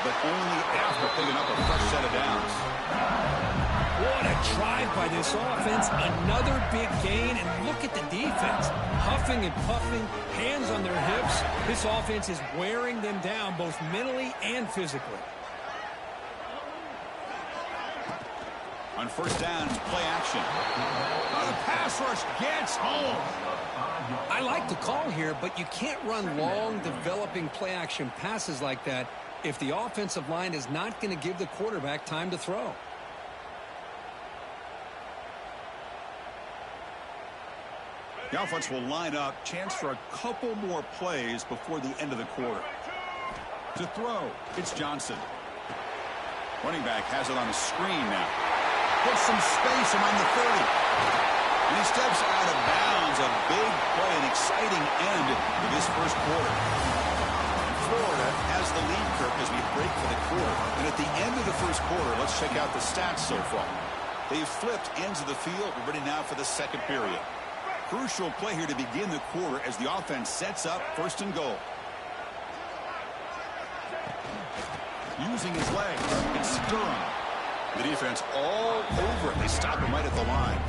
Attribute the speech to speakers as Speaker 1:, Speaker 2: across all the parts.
Speaker 1: but only after picking up a fresh set of downs.
Speaker 2: What a drive by this offense. Another big gain, and look at the defense. Huffing and puffing, hands on their hips. This offense is wearing them down both mentally and physically.
Speaker 1: On first down, play action. Oh, the pass rush gets home.
Speaker 2: I like the call here, but you can't run long, developing play-action passes like that if the offensive line is not going to give the quarterback time to throw.
Speaker 1: The offense will line up. Chance for a couple more plays before the end of the quarter. To throw, it's Johnson. Running back has it on the screen now. Gets some space around the 30. And he steps out of bounds. A big play, an exciting end to this first quarter. Florida has the lead, Kirk, as we break for the quarter. And at the end of the first quarter, let's check out the stats so far. They've flipped ends of the field. We're ready now for the second period. Crucial play here to begin the quarter as the offense sets up first and goal. Using his legs, it's Durham. The defense all over it. They stop him right at the line.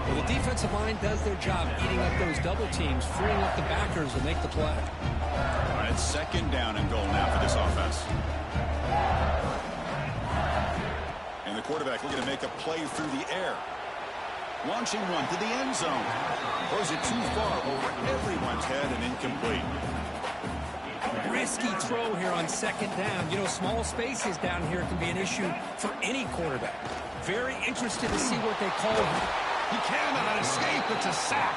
Speaker 2: Well, the defensive line does their job eating up those double teams, freeing up the backers to make the play.
Speaker 1: All right, second down and goal now for this offense. And the quarterback looking to make a play through the air. Launching one to the end zone. Throws it too far over everyone's head and incomplete.
Speaker 2: Risky throw here on second down. You know, small spaces down here can be an issue for any quarterback. Very interested to see what they call him.
Speaker 1: He cannot escape. It's a sack.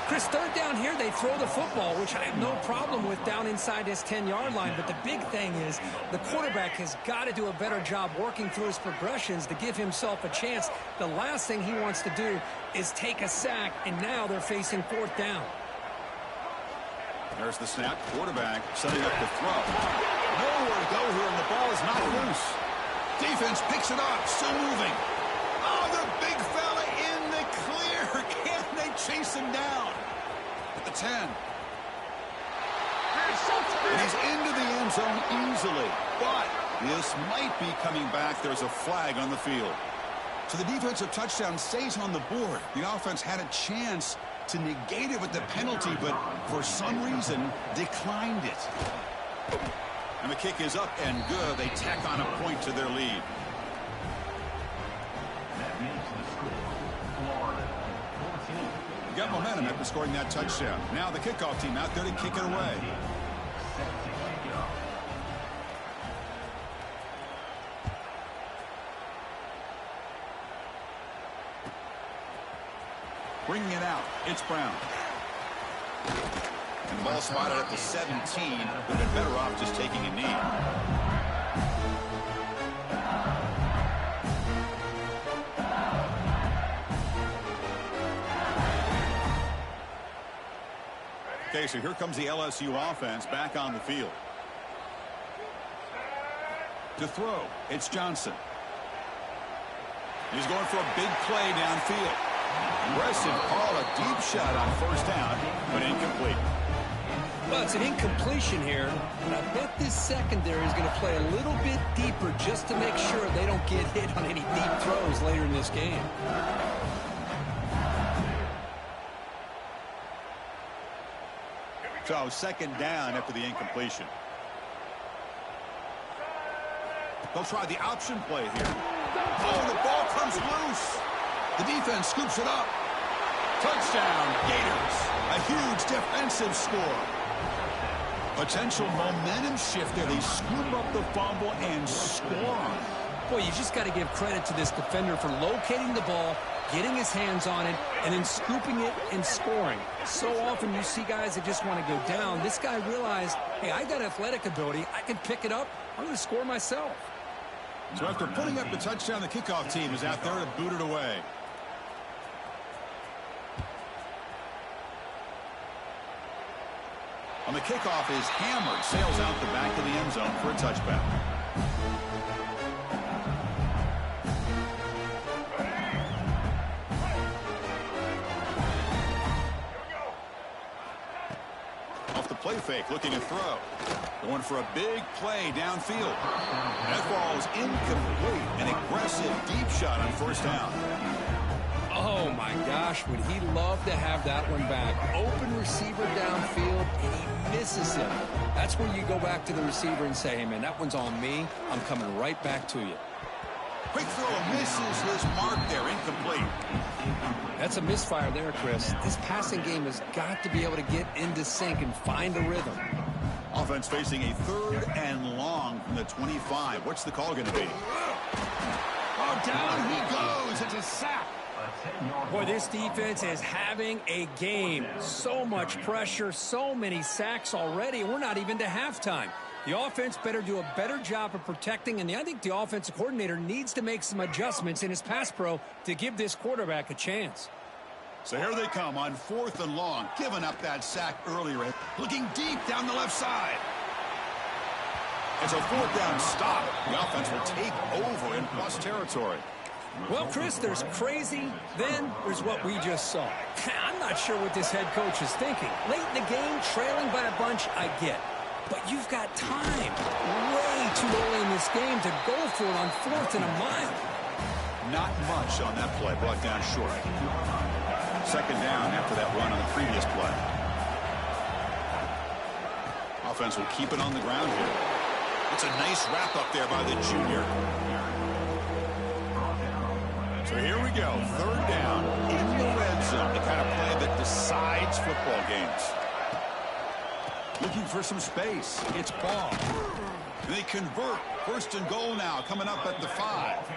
Speaker 2: Chris, third down here, they throw the football, which I have no problem with down inside his 10-yard line. But the big thing is the quarterback has got to do a better job working through his progressions to give himself a chance. The last thing he wants to do is take a sack, and now they're facing fourth down.
Speaker 1: There's the snap. Quarterback setting up the throw. Nowhere to go here, and the ball is not loose. Defense picks it up. Still moving. Oh, the big fella in the clear. Can they chase him down? At the 10. And he's into the end zone easily. But this might be coming back. There's a flag on the field. So the defensive touchdown stays on the board. The offense had a chance to negate it with the penalty, but for some reason declined it. And the kick is up and good. They tack on a point to their lead. Got momentum after scoring that touchdown. Now the kickoff team out there to kick it away. Bringing it out, it's Brown. And the ball spotted at the 17. Would have been better off just taking a knee. Okay, so here comes the LSU offense back on the field. To throw, it's Johnson. He's going for a big play downfield. Aggressive call, a deep shot on first down, but incomplete.
Speaker 2: Well, it's an incompletion here, but I bet this secondary is going to play a little bit deeper just to make sure they don't get hit on any deep throws later in this game.
Speaker 1: So second down after the incompletion. They'll try the option play here. Oh, the ball comes loose. The defense scoops it up. Touchdown, Gators. A huge defensive score. Potential momentum shift there. They scoop up the fumble and score.
Speaker 2: Boy, you just got to give credit to this defender for locating the ball, getting his hands on it, and then scooping it and scoring. So often you see guys that just want to go down. This guy realized, hey, I got athletic ability. I can pick it up. I'm going to score myself.
Speaker 1: So after putting up the touchdown, the kickoff team is out there to boot it away. On the kickoff is hammered, sails out the back of the end zone for a touchback. play fake, looking to throw. Going for a big play downfield. That ball is incomplete. An aggressive deep shot on first down.
Speaker 2: Oh, my gosh, would he love to have that one back. Open receiver downfield, and he misses him. That's where you go back to the receiver and say, hey, man, that one's on me. I'm coming right back to you.
Speaker 1: Quick throw misses his mark there, incomplete.
Speaker 2: That's a misfire there, Chris. This passing game has got to be able to get into sync and find a rhythm.
Speaker 1: Offense facing a 3rd and long from the 25. What's the call going to be? Oh, down he goes. It's a sack.
Speaker 2: Boy, this defense is having a game. So much pressure, so many sacks already. We're not even to halftime. The offense better do a better job of protecting, and I think the offensive coordinator needs to make some adjustments in his pass pro to give this quarterback a chance.
Speaker 1: So here they come on 4th and long, giving up that sack earlier. Looking deep down the left side. It's a 4th down stop. The offense will take over in plus territory.
Speaker 2: Well, Chris, there's crazy, then there's what we just saw. I'm not sure what this head coach is thinking. Late in the game, trailing by a bunch, I get. But you've got time, way too early in this game to go for it on 4th and a mile.
Speaker 1: Not much on that play, brought down short. 2nd down after that run on the previous play. Offense will keep it on the ground here. It's a nice wrap up there by the junior. So here we go, 3rd down in the red zone, the kind of play that decides football games. Looking for some space. It's Ball. They convert. 1st and goal now, coming up at the 5.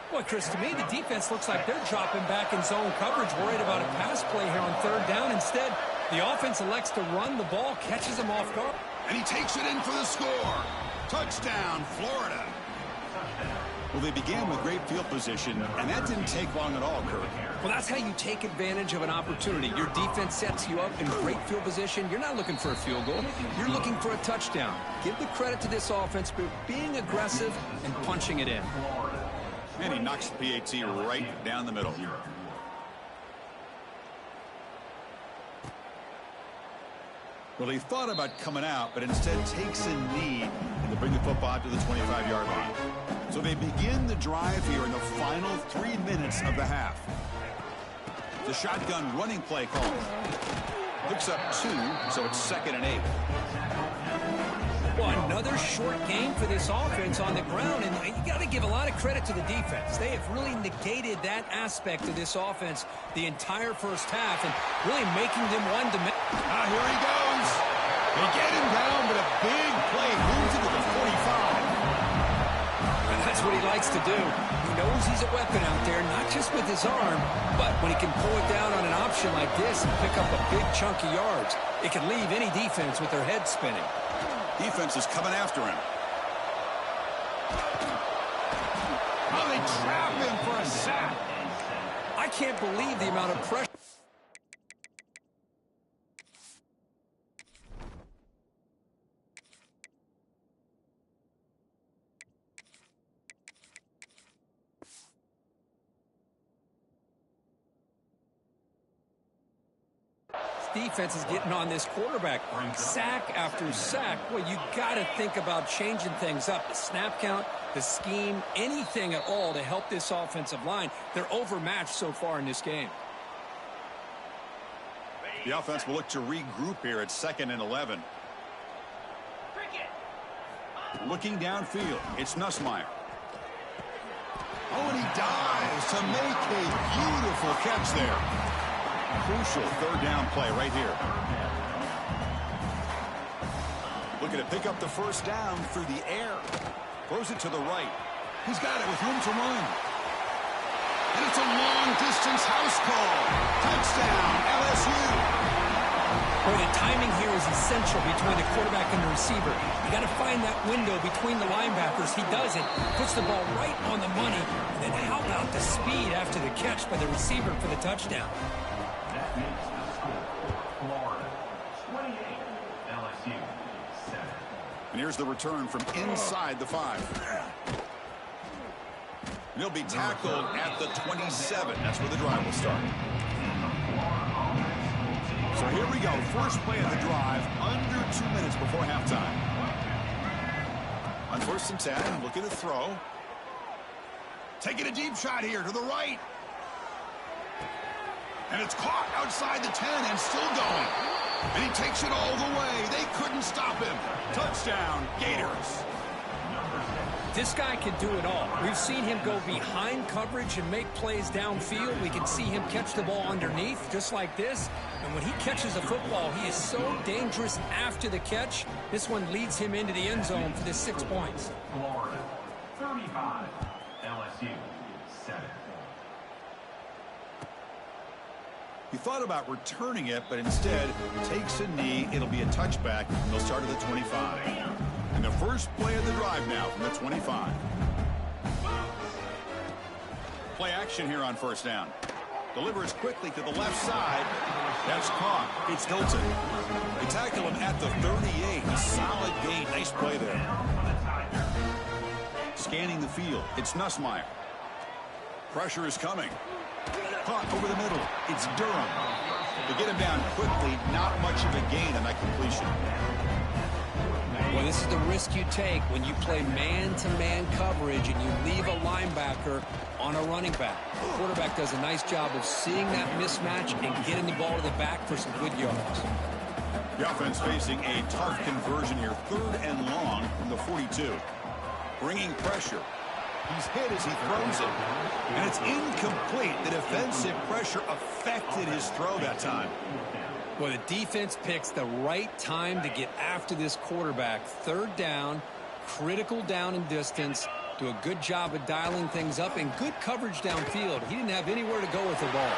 Speaker 2: Boy, Chris, to me, the defense looks like they're dropping back in zone coverage, worried about a pass play here on 3rd down. Instead, the offense elects to run the ball, catches him off guard.
Speaker 1: And he takes it in for the score. Touchdown, Florida. Well, they began with great field position, and that didn't take long at all, Kirk.
Speaker 2: Well, that's how you take advantage of an opportunity. Your defense sets you up in great field position. You're not looking for a field goal. You're looking for a touchdown. Give the credit to this offense for being aggressive and punching it in.
Speaker 1: And he knocks the PAT right down the middle. Well, he thought about coming out, but instead takes a knee to bring the football out to the 25-yard line. So they begin the drive here in the final 3 minutes of the half. The shotgun running play call. Looks up 2, so it's 2nd and 8.
Speaker 2: Well, another short game for this offense on the ground, and you got to give a lot of credit to the defense. They have really negated that aspect of this offense the entire first half and really making them one-dimensional.
Speaker 1: Here he goes. They get him down, but a big play moves into the 45.
Speaker 2: And that's what he likes to do. He knows he's a weapon out there, not just with his arm, but when he can pull it down on an option like this and pick up a big chunk of yards, it can leave any defense with their head spinning.
Speaker 1: Defense is coming after him. Oh, they trap him for a sack.
Speaker 2: I can't believe the amount of pressure. Defense is getting on this quarterback. Sack after sack. Well, you got to think about changing things up. The snap count, the scheme, anything at all to help this offensive line. They're overmatched so far in this game.
Speaker 1: The offense will look to regroup here at 2nd and 11. Looking downfield, it's Nussmeier. Oh, and he dives to make a beautiful catch there. Crucial 3rd down play right here. Looking to pick up the 1st down through the air. Throws it to the right. He's got it with room to run. And it's a long-distance house call. Touchdown, LSU.
Speaker 2: Boy, the timing here is essential between the quarterback and the receiver. You got to find that window between the linebackers. He does it, puts the ball right on the money. And then how about the speed after the catch by the receiver for the touchdown?
Speaker 1: And here's the return from inside the 5. And he'll be tackled at the 27. That's where the drive will start. So here we go. First play of the drive, under 2 minutes before halftime. On 1st and 10, looking to throw. Taking a deep shot here to the right. And it's caught outside the 10 and still going. And he takes it all the way. They couldn't stop him. Touchdown, Gators.
Speaker 2: This guy can do it all. We've seen him go behind coverage and make plays downfield. We can see him catch the ball underneath, just like this. And when he catches a football, he is so dangerous after the catch. This one leads him into the end zone for the 6 points.
Speaker 3: Florida, 35. LSU, 7.
Speaker 1: He thought about returning it, but instead takes a knee. It'll be a touchback. They'll start at the 25. And the first play of the drive now from the 25. Play action here on 1st down. Delivers quickly to the left side. That's caught. It's Hilton. They tackle him at the 38. A solid gain. Nice play there. Scanning the field. It's Nussmeier. Pressure is coming. Caught over the middle. It's Durham. They get him down quickly. Not much of a gain on that completion.
Speaker 2: Well, this is the risk you take when you play man-to-man coverage and you leave a linebacker on a running back. The quarterback does a nice job of seeing that mismatch and getting the ball to the back for some good yards.
Speaker 1: The offense facing a tough conversion here. 3rd and long from the 42. Bringing pressure. He's hit as he throws it. And it's incomplete. The defensive pressure affected his throw that time.
Speaker 2: Well, the defense picks the right time to get after this quarterback. 3rd down, critical down and distance. Do a good job of dialing things up and good coverage downfield. He didn't have anywhere to go with the ball.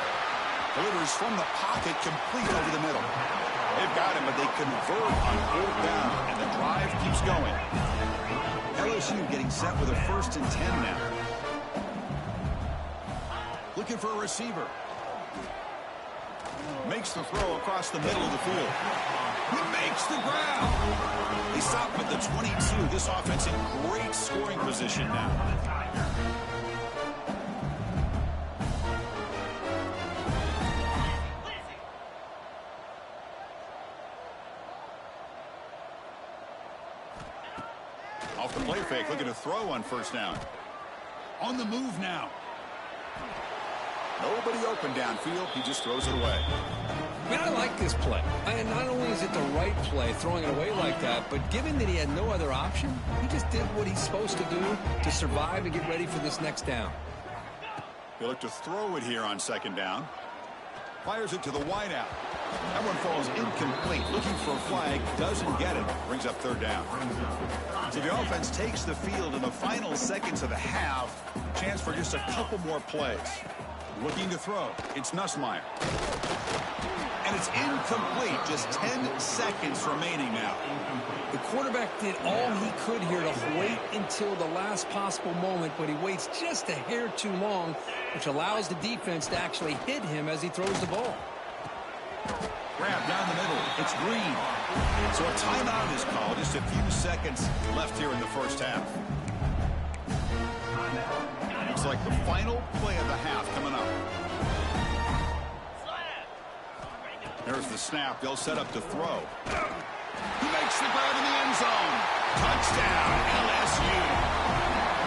Speaker 1: Delivers from the pocket, complete over the middle. They've got him, but they convert on 4th down, and the drive keeps going. LSU getting set with a 1st and 10 now. Looking for a receiver. Makes the throw across the middle of the field. He makes the grab. They stop at the 22. This offense in great scoring position now. Off the play fake, looking to throw on 1st down. On the move now. Nobody open downfield. He just throws it away.
Speaker 2: I mean, I like this play. And not only is it the right play, throwing it away like that, but given that he had no other option, he just did what he's supposed to do to survive and get ready for this next down.
Speaker 1: They look to throw it here on 2nd down. Fires it to the wideout. That one falls incomplete. Looking for a flag. Doesn't get it. Brings up 3rd down. So the offense takes the field in the final seconds of the half. Chance for just a couple more plays. Looking to throw. It's Nussmeier. And it's incomplete. Just 10 seconds remaining now.
Speaker 2: The quarterback did all he could here to wait until the last possible moment, but he waits just a hair too long, which allows the defense to actually hit him as he throws the ball.
Speaker 1: Grab down the middle. It's Green. So a timeout is called. Just a few seconds left here in the 1st half. Looks like the final play of the half coming up. There's the snap. They'll set up to throw. He makes the grab in the end zone. Touchdown, LSU.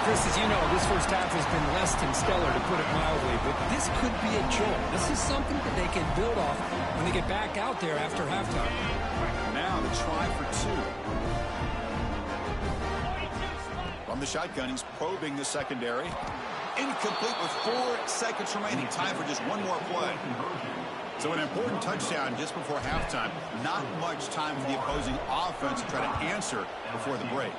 Speaker 2: Chris, as you know, this 1st half has been less than stellar, to put it mildly, but this could be a jolt. This is something that they can build off when they get back out there after halftime.
Speaker 1: Now the try for 2. From the shotgun, he's probing the secondary. Incomplete with 4 seconds remaining. Time for just one more play. So an important touchdown just before halftime. Not much time for the opposing offense to try to answer before the break.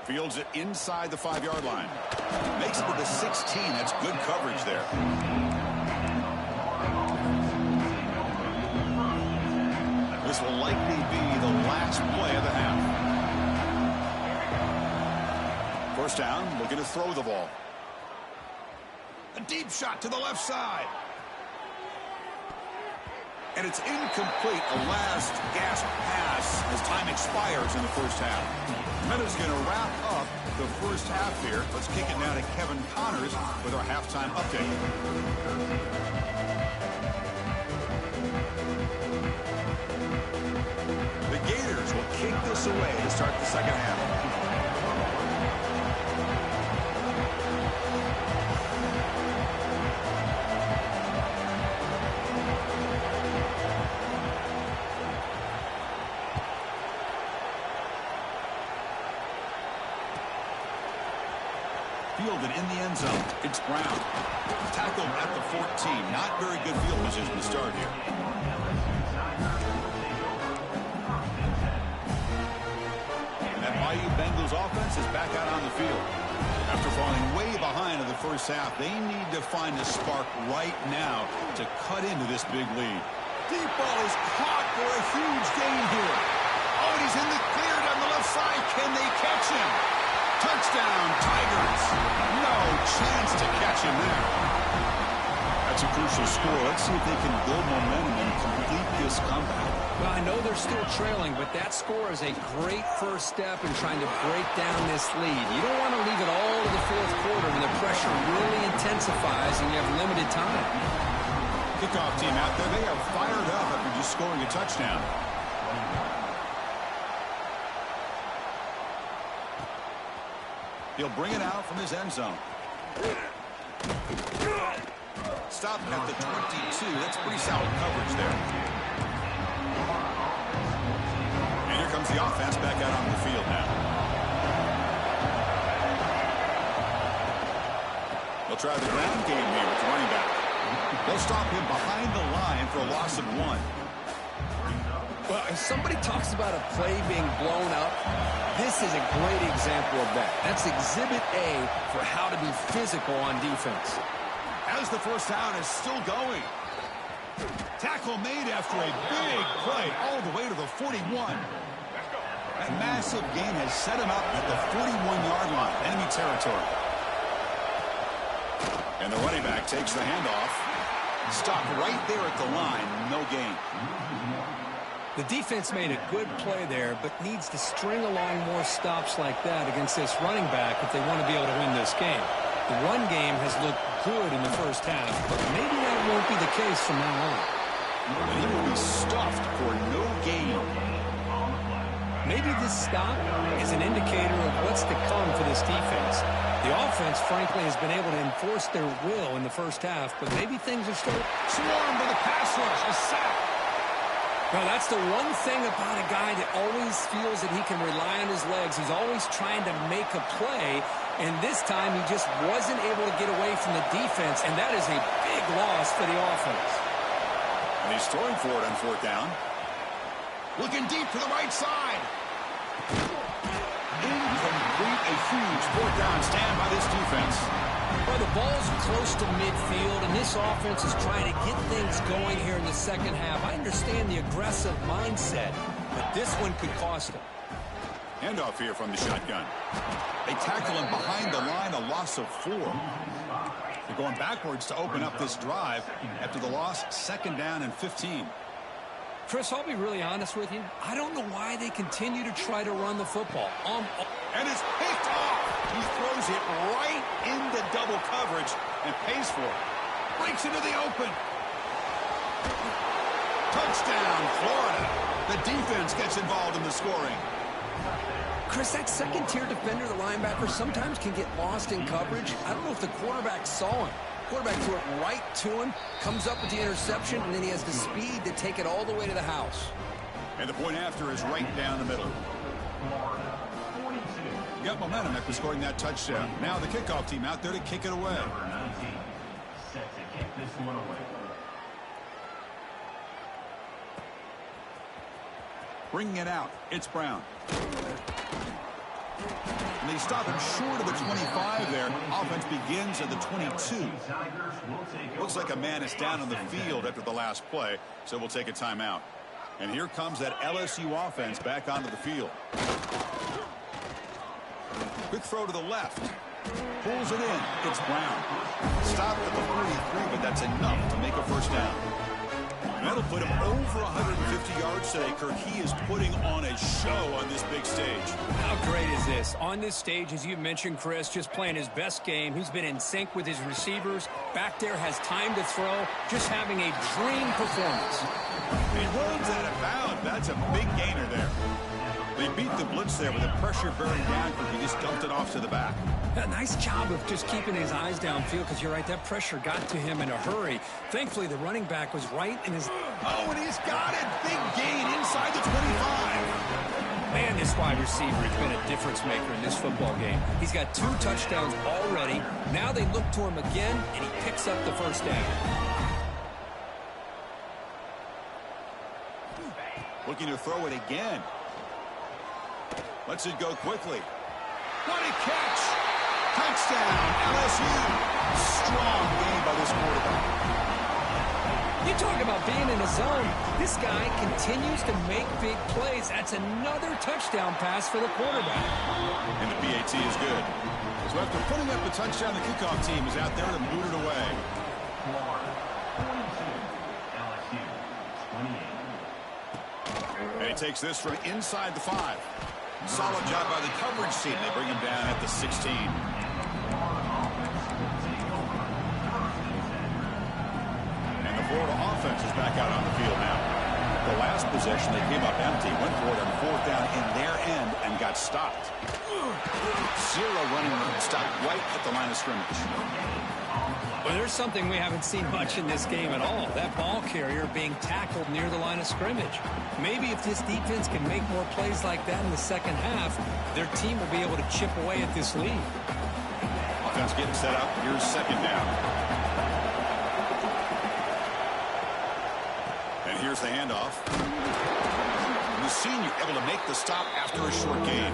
Speaker 1: Fields it inside the 5-yard line. Makes it to the 16. That's good coverage there. This will likely be the last play of the half. 1st down, looking to throw the ball. A deep shot to the left side. And it's incomplete. A last gasp pass as time expires in the 1st half. Meta's going to wrap up the 1st half here. Let's kick it now to Kevin Connors with our halftime update. kick this away to start the second half. Fielded in the end zone. It's Brown. Tackled at the 14. Not very good field position to start here. And that Bayou Bengals offense is back out on the field. After falling way behind in the first half, they need to find a spark right now to cut into this big lead. Deep ball is caught for a huge gain here. Oh, and he's in the clear down the left side. Can they catch him? Touchdown, Tigers. No chance to catch him there. That's a crucial score. Let's see if they can build momentum and complete this comeback.
Speaker 2: Well, I know they're still trailing, but that score is a great first step in trying to break down this lead. You don't want to leave it all to the fourth quarter when the pressure really intensifies and you have limited time.
Speaker 1: Kickoff team out there. They are fired up after just scoring a touchdown. He'll bring it out from his end zone. Stop at the 22. That's pretty solid coverage there. And here comes the offense back out on the field now. They'll try the ground game here with the running back. They'll stop him behind the line for a loss of 1.
Speaker 2: Well, if somebody talks about a play being blown up, this is a great example of that. That's exhibit A for how to be physical on defense.
Speaker 1: As the first down is still going. Tackle made after a big play all the way to the 41. That massive gain has set him up at the 41-yard line, enemy territory. And the running back takes the handoff. Stopped right there at the line, no gain.
Speaker 2: The defense made a good play there, but needs to string along more stops like that against this running back if they want to be able to win this game. The run game has looked good in the first half, but maybe that won't be the case from now on.
Speaker 1: And he will be stuffed for no gain.
Speaker 2: Maybe this stop is an indicator of what's to come for this defense. The offense, frankly, has been able to enforce their will in the first half, but maybe things are still
Speaker 1: swarmed with a pass rush, a sack.
Speaker 2: Well, that's the one thing about a guy that always feels that he can rely on his legs. He's always trying to make a play, and this time he just wasn't able to get away from the defense, and that is a big loss for the offense.
Speaker 1: And he's throwing for it on fourth down. Looking deep to the right side. Incomplete, a huge fourth down stand by this defense.
Speaker 2: Well, the ball's close to midfield, and this offense is trying to get things going here in the second half. I understand the aggressive mindset, but this one could cost them.
Speaker 1: Handoff here from the shotgun. They tackle him behind the line, a loss of 4. They're going backwards to open up this drive after the loss, second down and 15.
Speaker 2: Chris, I'll be really honest with you. I don't know why they continue to try to run the football.
Speaker 1: And it's picked off. He throws it right into double coverage and pays for it. Breaks into the open. Touchdown, Florida. The defense gets involved in the scoring.
Speaker 2: Chris, that second-tier defender, the linebacker, sometimes can get lost in coverage. I don't know if the quarterback saw him. Quarterback threw it right to him, comes up with the interception, and then he has the speed to take it all the way to the house.
Speaker 1: And the point after is right down the middle. Got momentum after scoring that touchdown. Now the kickoff team out there to kick it away.
Speaker 3: Set to kick this one away.
Speaker 1: Bringing it out, it's Brown. And they stop him short of the 25 there. Offense begins at the 22. Looks like a man is down on the field after the last play, so we'll take a timeout. And here comes that LSU offense back onto the field. Quick throw to the left. Pulls it in. It's Brown. Stopped at the 43, but that's enough to make a first down. And that'll put him over 150 yards today, Kirk. He is putting on a show on this big stage.
Speaker 2: How great is this? On this stage, as you mentioned, Chris, just playing his best game. He's been in sync with his receivers. Back there, has time to throw. Just having a dream performance.
Speaker 1: He runs out of bounds. That's a big gainer there. They beat the blitz there with the pressure bearing down, but he just dumped it off to the back.
Speaker 2: A nice job of just keeping his eyes downfield, because you're right, that pressure got to him in a hurry. Thankfully, the running back was right in his...
Speaker 1: Oh, and he's got it! Big gain inside the 25.
Speaker 2: Man, this wide receiver has been a difference maker in this football game. He's got 2 touchdowns already. Now they look to him again, and he picks up the first down.
Speaker 1: Looking to throw it again. Lets it go quickly. What a catch! Touchdown, LSU. Strong game by this quarterback.
Speaker 2: You talk about being in a zone. This guy continues to make big plays. That's another touchdown pass for the quarterback.
Speaker 1: And the PAT is good. So after putting up the touchdown, the kickoff team is out there to boot it away.
Speaker 3: Florida, 22. LSU, 28.
Speaker 1: And he takes this from inside the 5. Solid job by the coverage team. They bring him down at the 16. And the Florida offense is back out on the field now. The last possession, they came up empty, went for it on 4th down in their end and got stopped. 0 running room, stopped right at the line of scrimmage.
Speaker 2: Well, there's something we haven't seen much in this game at all. That ball carrier being tackled near the line of scrimmage. Maybe if this defense can make more plays like that in the second half, their team will be able to chip away at this lead.
Speaker 1: Offense getting set up. Here's 2nd down. And here's the handoff. And the senior able to make the stop after a short gain.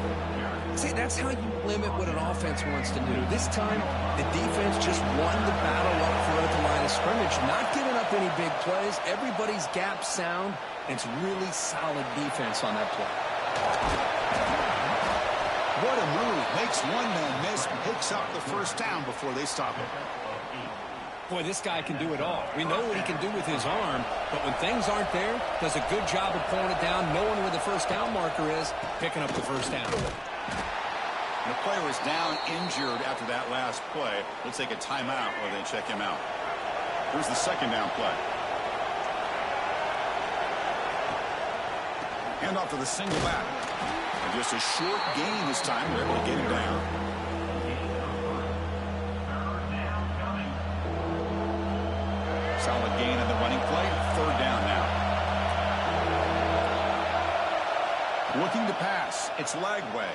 Speaker 2: See, that's how you limit what an offense wants to do. This time, the defense just won the battle up front at the line of scrimmage, not giving up any big plays. Everybody's gap sound, and it's really solid defense on that play.
Speaker 1: What a move. Makes one man miss, picks up the first down before they stop it.
Speaker 2: Boy, this guy can do it all. We know what he can do with his arm, but when things aren't there, does a good job of pulling it down, knowing where the first down marker is, picking up the first down.
Speaker 1: The player is down injured after that last play. We'll take a timeout while they check him out. Here's the 2nd down play. Hand off to the single back. And just a short gain this time. They're able to get him down. Solid gain on the running play. 3rd down now. Looking to pass. It's Lagway.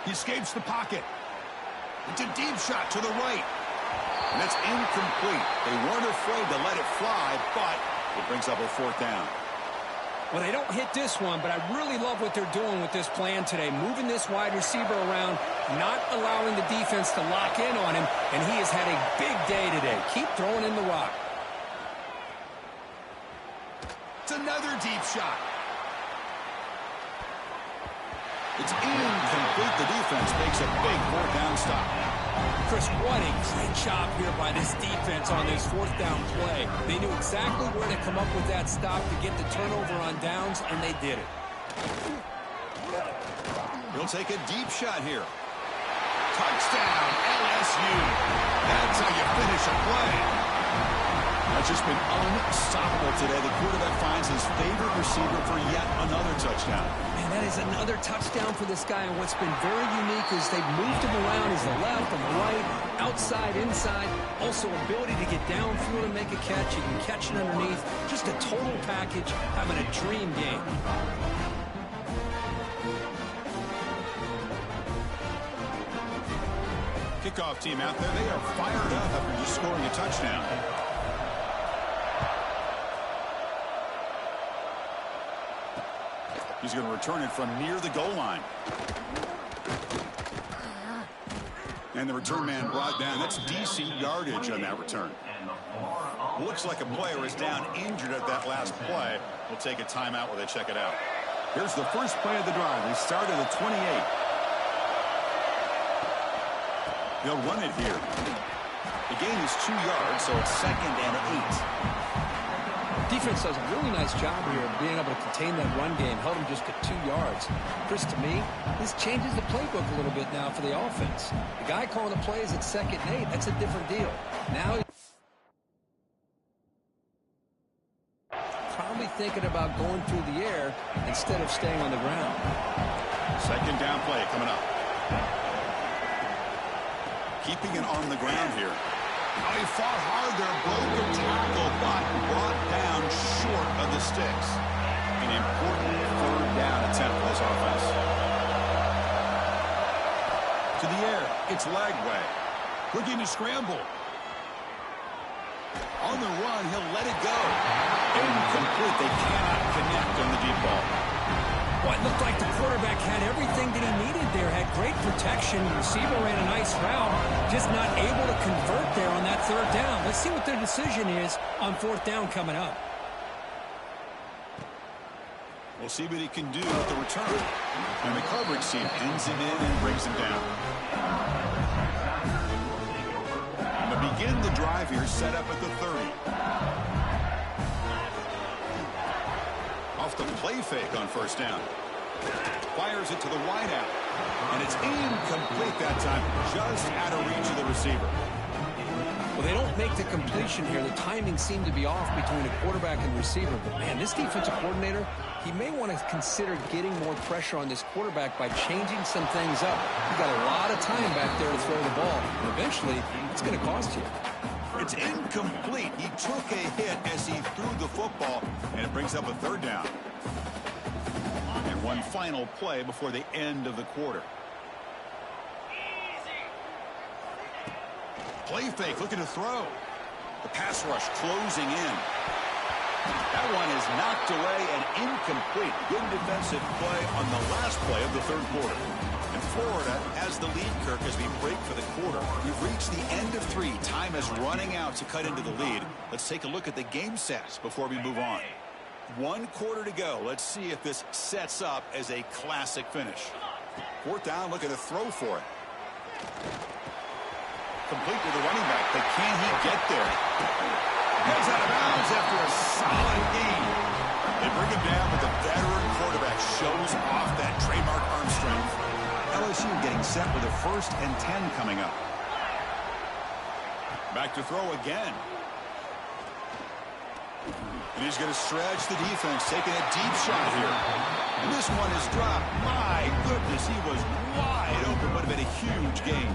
Speaker 1: He escapes the pocket. It's a deep shot to the right. And that's incomplete. They weren't afraid to let it fly, but it brings up a 4th down.
Speaker 2: Well, they don't hit this one, but I really love what they're doing with this plan today. Moving this wide receiver around, not allowing the defense to lock in on him, and he has had a big day today. Keep throwing in the rock.
Speaker 1: It's another deep shot. It's incomplete. The defense makes a big 4th down stop.
Speaker 2: Chris, what a great job here by this defense on this 4th down play. They knew exactly where to come up with that stop to get the turnover on downs, and they did it.
Speaker 1: He'll take a deep shot here. Touchdown, LSU. That's how you finish a play. That's just been unstoppable today. The quarterback finds his favorite receiver for yet another touchdown.
Speaker 2: Man, that is another touchdown for this guy, and what's been very unique is they've moved him around. He's the left and the right, outside, inside. Also, ability to get downfield and make a catch. You can catch it underneath. Just a total package, having a dream game.
Speaker 1: Kickoff team out there. They are fired up after just scoring a touchdown. He's going to return it from near the goal line. And the return man brought down. That's decent yardage on that return. Looks like a player is down injured at that last play. We'll take a timeout while they check it out. Here's the first play of the drive. They start at the 28. They'll run it here. The gain is 2 yards, so it's 2nd and 8.
Speaker 2: Defense does a really nice job here of being able to contain that run game, held him just at 2 yards. Chris, to me, this changes the playbook a little bit now for the offense. The guy calling the plays at 2nd and 8, that's a different deal. Now probably thinking about going through the air instead of staying on the ground.
Speaker 1: Second down play coming up. Keeping it on the ground here. Oh, he fought hard there, broke a tackle, but brought down short of the sticks. An important third down attempt for this offense. To the air, it's Lagway. Looking to scramble. On the run, he'll let it go. Incomplete. They cannot connect on the deep ball.
Speaker 2: Well, it looked like the quarterback had everything that he needed there. Had great protection. The receiver ran a nice route. Just not able to convert there on that third down. Let's see what their decision is on fourth down coming up.
Speaker 1: We'll see what he can do with the return. And the coverage team pins him in and brings him down. And to begin the drive here, set up at the 30. Off the play fake on first down. Fires it to the wideout. And it's incomplete that time. Just out of reach of the receiver.
Speaker 2: Well, they don't make the completion here. The timing seemed to be off between a quarterback and receiver. But, man, this defensive coordinator, he may want to consider getting more pressure on this quarterback by changing some things up. He got a lot of time back there to throw the ball. And eventually, it's going to cost you.
Speaker 1: It's incomplete. He took a hit as he threw the football, and it brings up a third down. And one final play before the end of the quarter. Play fake, looking to throw. The pass rush closing in. That one is knocked away and incomplete. Good defensive play on the last play of the third quarter. And Florida has the lead, Kirk, as we break for the quarter. We've reached the end of 3. Time is running out to cut into the lead. Let's take a look at the game stats before we move on. 1 quarter to go. Let's see if this sets up as a classic finish. Fourth down, looking to throw for it. Complete with the running back, but can he get there? Goes out of bounds after a solid game. They bring him down, but the veteran quarterback shows off that trademark arm strength. LSU getting set with a 1st and 10 coming up. Back to throw again. And he's going to stretch the defense, taking a deep shot here. And this one is dropped. My goodness, he was wide open. Would have been a huge game.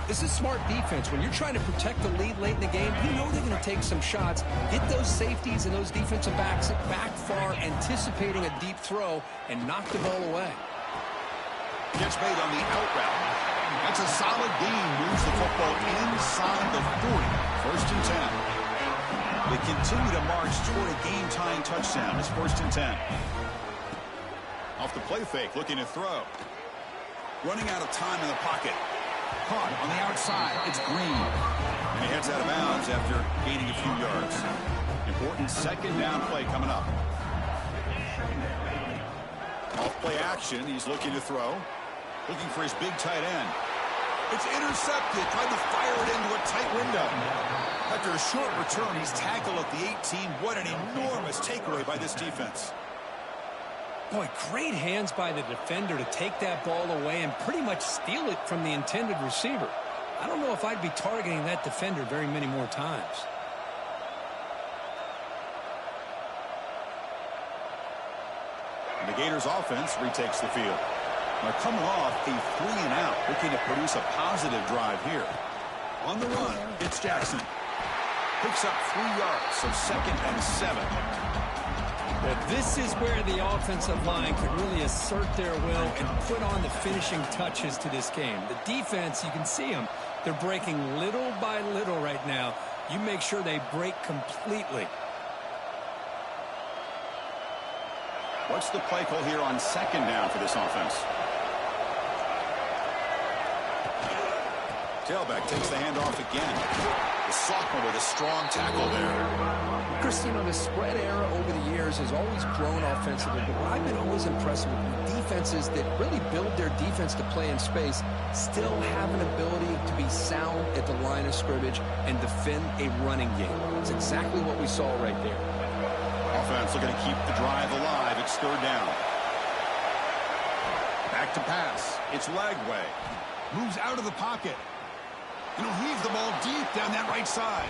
Speaker 2: This is smart defense. When you're trying to protect the lead late in the game, you know they're going to take some shots, get those safeties and those defensive backs back far, anticipating a deep throw, and knock the ball away.
Speaker 1: Gets made on the out route. That's a solid gain. Moves the football inside the 40. 1st and 10. They continue to march toward a game-tying touchdown. It's 1st and 10. Off the play fake, looking to throw. Running out of time in the pocket. Caught on the outside. It's Green. And he heads out of bounds after gaining a few yards. Important 2nd down play coming up. Off play action. He's looking to throw. Looking for his big tight end. It's intercepted. Tried to fire it into a tight window. After a short return, he's tackled at the 18. What an enormous takeaway by this defense.
Speaker 2: Boy, great hands by the defender to take that ball away and pretty much steal it from the intended receiver. I don't know if I'd be targeting that defender very many more times.
Speaker 1: The Gators offense retakes the field. Now coming off a 3-and-out, looking to produce a positive drive here. On the run, it's Jackson. Picks up 3 yards, so 2nd and 7.
Speaker 2: Well, this is where the offensive line could really assert their will and put on the finishing touches to this game. The defense, you can see them. They're breaking little by little right now. You make sure they break completely.
Speaker 1: What's the play call here on 2nd down for this offense? Tailback takes the handoff again. The sophomore with a strong tackle there.
Speaker 2: Chris, you know, the spread era over the years has always grown offensively, but what I've been always impressed with defenses that really build their defense to play in space still have an ability to be sound at the line of scrimmage and defend a running game. It's exactly what we saw right there.
Speaker 1: Offense looking to keep the drive alive. It's 3rd down. Back to pass. It's Lagway. Moves out of the pocket. And he'll heave the ball deep down that right side.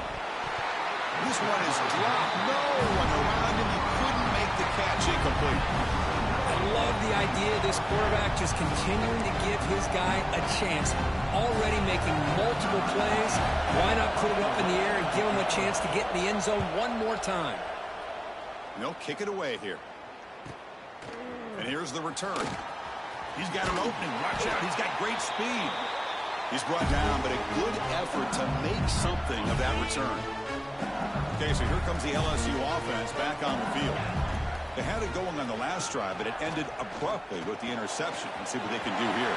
Speaker 1: This one is dropped. No one around him. He couldn't make the catch. Incomplete.
Speaker 2: I love the idea of this quarterback just continuing to give his guy a chance. Already making multiple plays. Why not put it up in the air and give him a chance to get in the end zone one more time?
Speaker 1: They'll kick it away here. And here's the return. He's got an opening. Watch out. He's got great speed. He's brought down, but a good effort to make something of that return. Okay, so here comes the LSU offense back on the field. They had it going on the last drive, but it ended abruptly with the interception. Let's see what they can do here.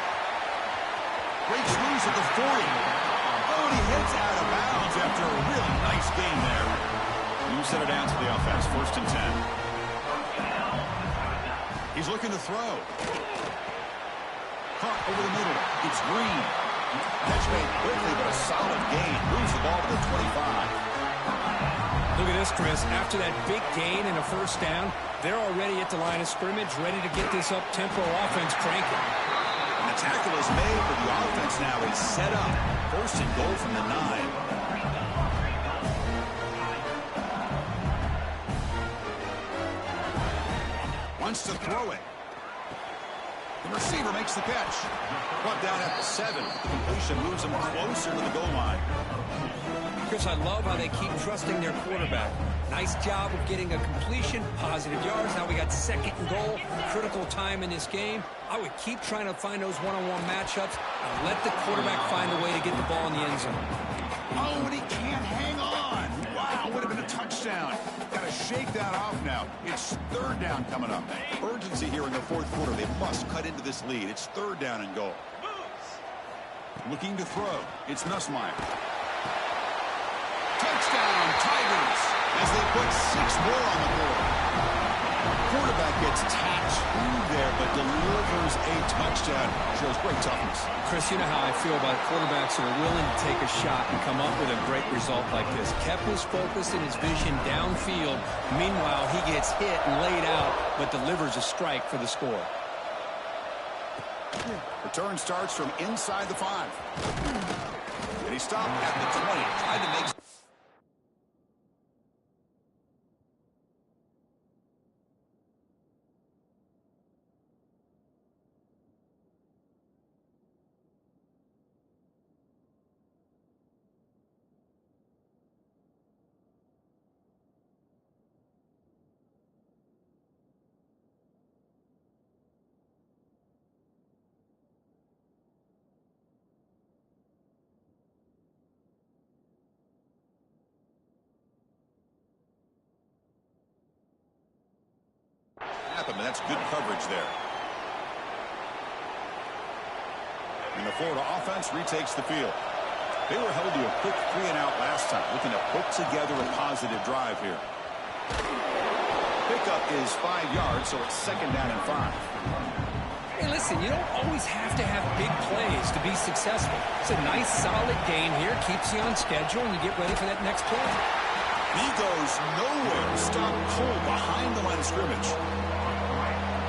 Speaker 1: Breaks loose at the 40. Oh, and he heads out of bounds after a really nice game there. You set it down to the offense. 1st and 10. He's looking to throw. Caught over the middle. It's Green. Catch made quickly, but a solid gain. Moves the ball to the 25.
Speaker 2: Look at this, Chris. After that big gain and a first down, they're already at the line of scrimmage, ready to get this up-tempo offense cranking.
Speaker 1: And the tackle is made, but the offense now is set up. 1st and goal from the 9. Wants to throw it. The receiver makes the catch. Brought down at the 7. The completion moves him closer to the goal line.
Speaker 2: Chris, I love how they keep trusting their quarterback. Nice job of getting a completion, positive yards. Now we got 2nd and goal, critical time in this game. I would keep trying to find those one-on-one matchups and let the quarterback find a way to get the ball in the end zone.
Speaker 1: Oh, and he can't hang on. Wow, would have been a touchdown. Got to shake that off now. It's 3rd down coming up. Urgency here in the 4th quarter. They must cut into this lead. It's 3rd down and goal. Looking to throw. It's Nussmeier. Touchdown, Tigers, as they put 6 more on the board. Quarterback gets tapped through there, but delivers a touchdown. Shows great toughness.
Speaker 2: Chris, you know how I feel about quarterbacks who are willing to take a shot and come up with a great result like this. Kept his focus and his vision downfield. Meanwhile, he gets hit and laid out, but delivers a strike for the score.
Speaker 1: Return starts from inside the 5. And he stopped at the 20. Tried to make... And that's good coverage there. And the Florida offense retakes the field. They were held to a quick 3-and-out last time, looking to put together a positive drive here. Pickup is 5 yards, so it's 2nd down and 5.
Speaker 2: Hey, listen, you don't always have to have big plays to be successful. It's a nice, solid gain here. Keeps you on schedule, and you get ready for that next play.
Speaker 1: He goes nowhere. Stop cold behind the line of scrimmage.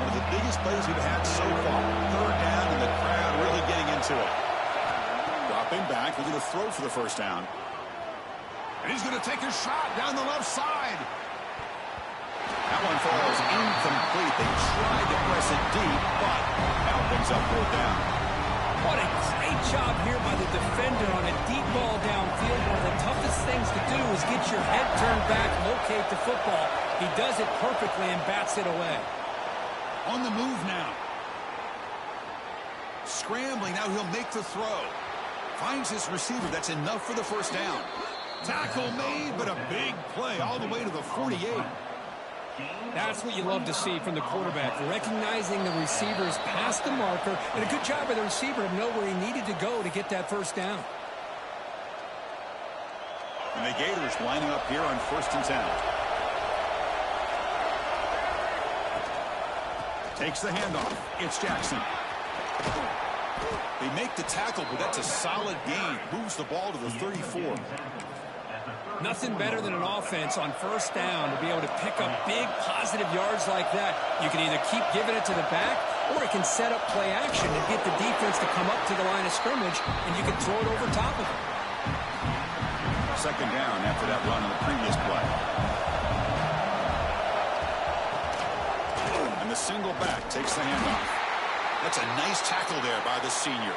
Speaker 1: One of the biggest plays we've had so far. 3rd down, and the crowd really getting into it. Dropping back, looking to throw for the 1st down. And he's going to take a shot down the left side. That one falls incomplete. They tried to press it deep, but now brings up 4th down.
Speaker 2: What a great job here by the defender on a deep ball downfield. One of the toughest things to do is get your head turned back, locate the football. He does it perfectly and bats it away.
Speaker 1: On the move now. Scrambling, now he'll make the throw. Finds his receiver, that's enough for the 1st down. Tackle made, but a big play all the way to the 48.
Speaker 2: That's what you love to see from the quarterback, recognizing the receivers past the marker, and a good job by the receiver to know where he needed to go to get that 1st down.
Speaker 1: And the Gators lining up here on 1st and 10. Takes the handoff. It's Jackson. They make the tackle, but that's a solid gain. Moves the ball to the 34.
Speaker 2: Nothing better than an offense on 1st down to be able to pick up big positive yards like that. You can either keep giving it to the back, or it can set up play action and get the defense to come up to the line of scrimmage, and you can throw it over top of it.
Speaker 1: 2nd down after that run on the previous play. And And the single back takes the handoff. That's a nice tackle there by the senior.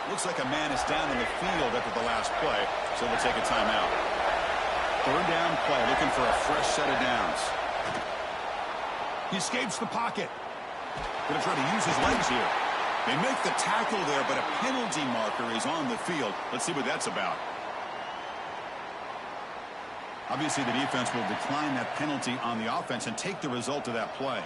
Speaker 1: Looks like a man is down in the field after the last play, so we'll take a timeout. Third down play, looking for a fresh set of downs. He escapes the pocket. Going to try to use his legs here. They make the tackle there, but a penalty marker is on the field. Let's see what that's about. Obviously, the defense will decline that penalty on the offense and take the result of that play.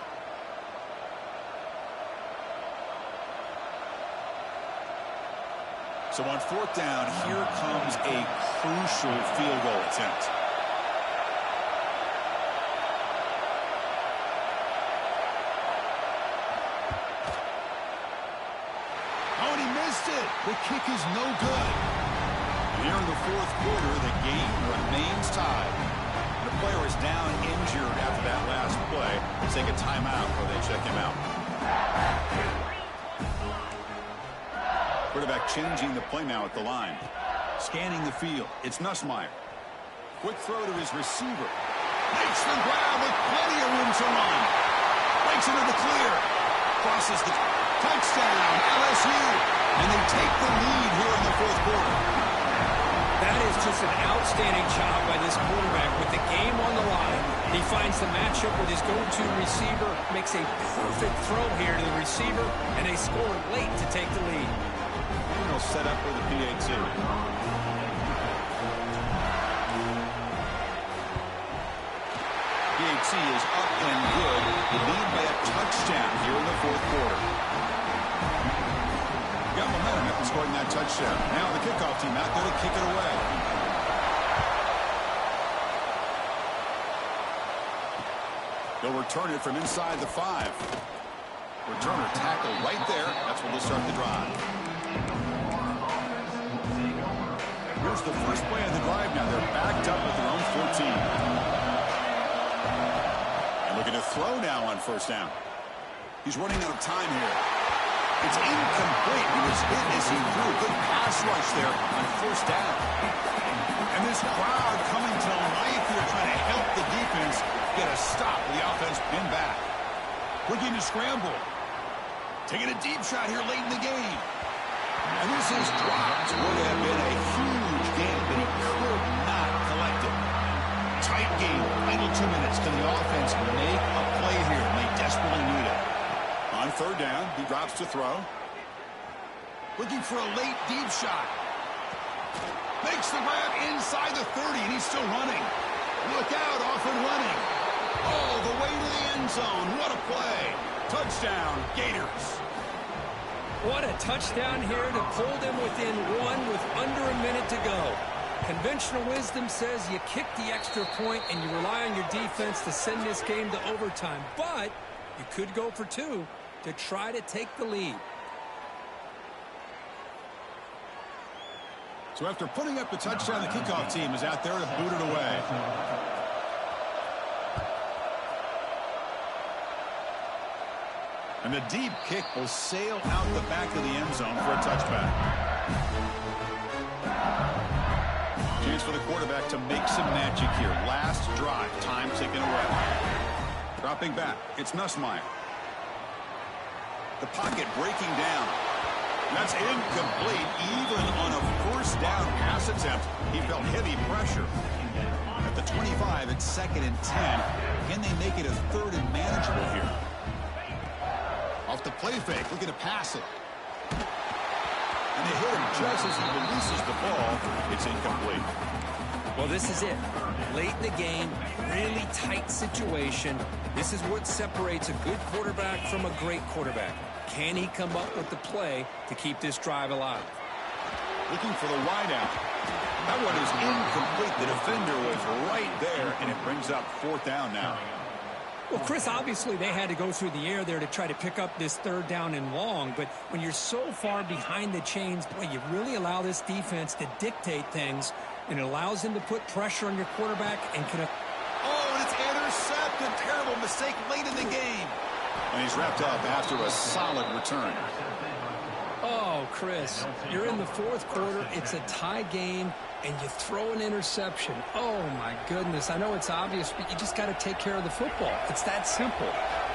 Speaker 1: So on fourth down, here comes a crucial field goal attempt. Oh, and he missed it. The kick is no good. Here in the fourth quarter, the game remains tied. The player is down injured after that last play. Let's take a timeout while they check him out. Quarterback changing the play now at the line. Scanning the field. It's Nussmeier. Quick throw to his receiver. Makes the grab with plenty of room to run. Breaks into the clear. Crosses the touchdown, LSU. And they take the lead here in the fourth quarter.
Speaker 2: That is just an outstanding job by this quarterback with the game on the line. He finds the matchup with his go-to receiver, makes a perfect throw here to the receiver, and they score late to take the lead.
Speaker 1: And they'll set up with a PAT. PAT is up and good. The lead by a touchdown here in the fourth quarter. Got momentum after scoring that touchdown. Now the kickoff team out there to kick it away. They'll return it from inside the 5. Returner tackle right there. That's where they'll start the drive. Here's the first play of the drive now. They're backed up at their own 14. And looking to throw now on first down. He's running out of time here. It's incomplete. He was hit as he threw. Good pass rush there on first down. And this crowd coming to life here trying to help the defense get a stop with the offense pinned back. Looking to scramble. Taking a deep shot here late in the game. And this is dropped. Would have been a huge game, but he could not collect it. Tight game. Final 2 minutes. Can the offense make a play here? And they desperately need it. On third down, he drops to throw. Looking for a late deep shot. Makes the grab inside the 30, and he's still running. Look out, off and running. All the way to the end zone. What a play. Touchdown, Gators.
Speaker 2: What a touchdown here to pull them within one with under a minute to go. Conventional wisdom says you kick the extra point and you rely on your defense to send this game to overtime. But you could go for 2 to try to take the lead.
Speaker 1: So after putting up the touchdown, the kickoff team is out there to boot it away. And the deep kick will sail out the back of the end zone for a touchback. Chance for the quarterback to make some magic here. Last drive, time ticking away. Dropping back, it's Nussmeier. The pocket breaking down. That's incomplete. Even on a first down pass attempt, he felt heavy pressure. At the 25, it's 2nd and 10. Can they make it a 3rd and manageable here? Off the play fake, looking to pass it. And they hit him just as he releases the ball. It's incomplete.
Speaker 2: Well, this is it. Late in the game, really tight situation. This is what separates a good quarterback from a great quarterback. Can he come up with the play to keep this drive alive?
Speaker 1: Looking for the wideout. That one is incomplete. The defender was right there, and it brings up 4th down now.
Speaker 2: Well, Chris, obviously they had to go through the air there to try to pick up this 3rd down and long, but when you're so far behind the chains, boy, you really allow this defense to dictate things, and it allows them to put pressure on your quarterback and can...
Speaker 1: Oh, and it's intercepted. Terrible mistake late in the game. And he's wrapped up after a solid return.
Speaker 2: Oh, Chris, you're in the 4th quarter. It's a tie game, and you throw an interception. Oh, my goodness. I know it's obvious, but you just got to take care of the football. It's that simple.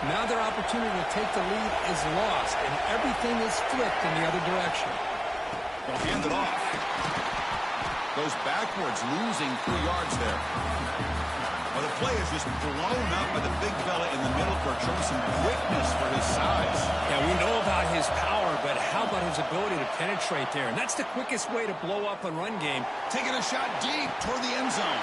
Speaker 2: Now their opportunity to take the lead is lost, and everything is flipped in the other direction.
Speaker 1: They'll hand it off. Goes backwards, losing 3 yards there. Well, the play is just blown up by the big fella in the middle for showing some quickness for his size.
Speaker 2: Yeah, we know about his power, but how about his ability to penetrate there? And that's the quickest way to blow up a run game.
Speaker 1: Taking a shot deep toward the end zone.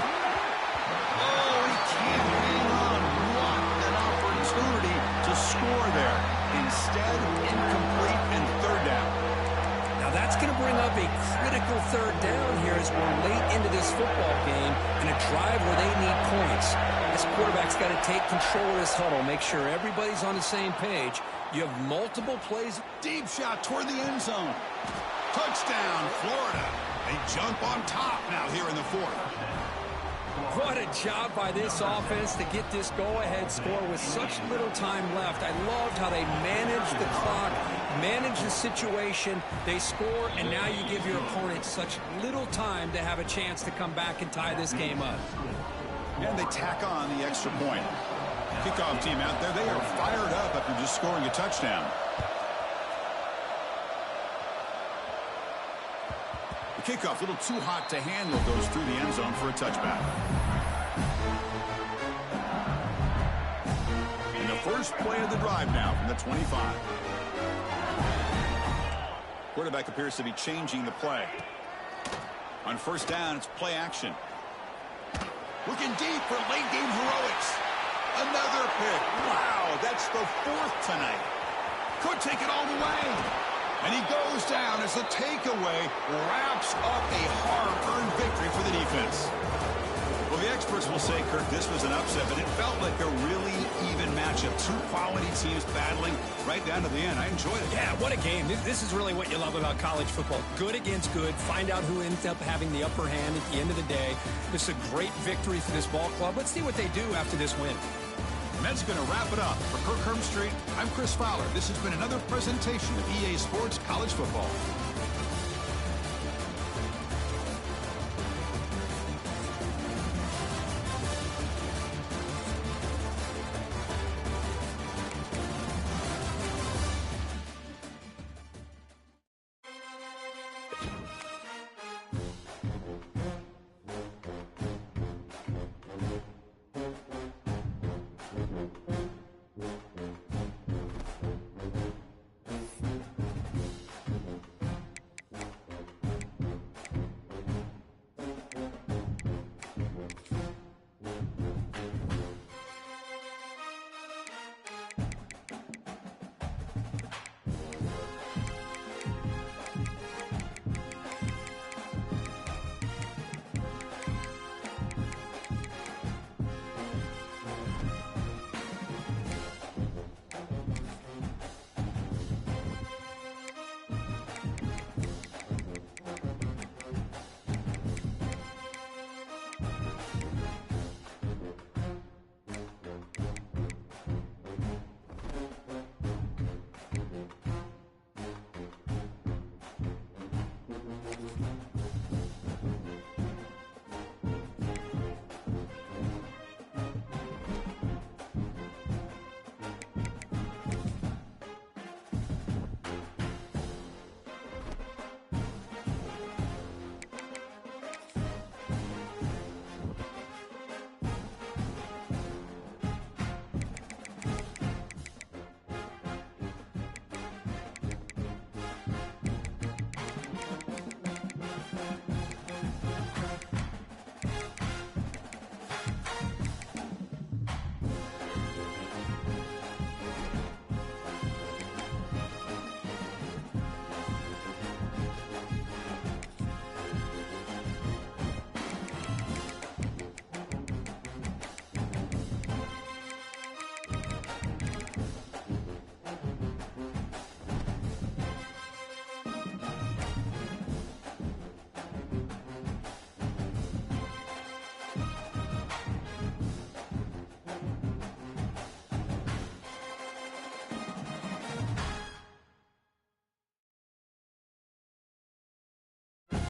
Speaker 1: Oh, he can't hang on. What an opportunity to score there. Instead, incomplete and third down.
Speaker 2: Now that's going to bring up a critical third down here as we're late into this football game in a drive where they need points. This quarterback's got to take control of this huddle, make sure everybody's on the same page. You have multiple plays.
Speaker 1: Deep shot toward the end zone. Touchdown, Florida. They jump on top now here in the 4th.
Speaker 2: What a job by this offense to get this go-ahead score with such little time left. I loved how they managed the clock, managed the situation. They score, and now you give your opponent such little time to have a chance to come back and tie this game up.
Speaker 1: And they tack on the extra point. Kickoff team out there, they are fired up after just scoring a touchdown. The kickoff, a little too hot to handle, goes through the end zone for a touchback. And the first play of the drive now from the 25. Quarterback appears to be changing the play. On first down, it's play action. Looking deep for late game heroics. Another pick. Wow, that's the 4th tonight. Could take it all the way. And he goes down as the takeaway wraps up a hard-earned victory for the defense. Well, the experts will say, Kirk, this was an upset, but it felt like a really even matchup. 2 quality teams battling right down to the end. I enjoyed it.
Speaker 2: Yeah, what a game. This is really what you love about college football. Good against good. Find out who ends up having the upper hand at the end of the day. This is a great victory for this ball club. Let's see what they do after this win.
Speaker 1: And that's going to wrap it up. For Kirk Herbstreit, I'm Chris Fowler. This has been another presentation of EA Sports College Football.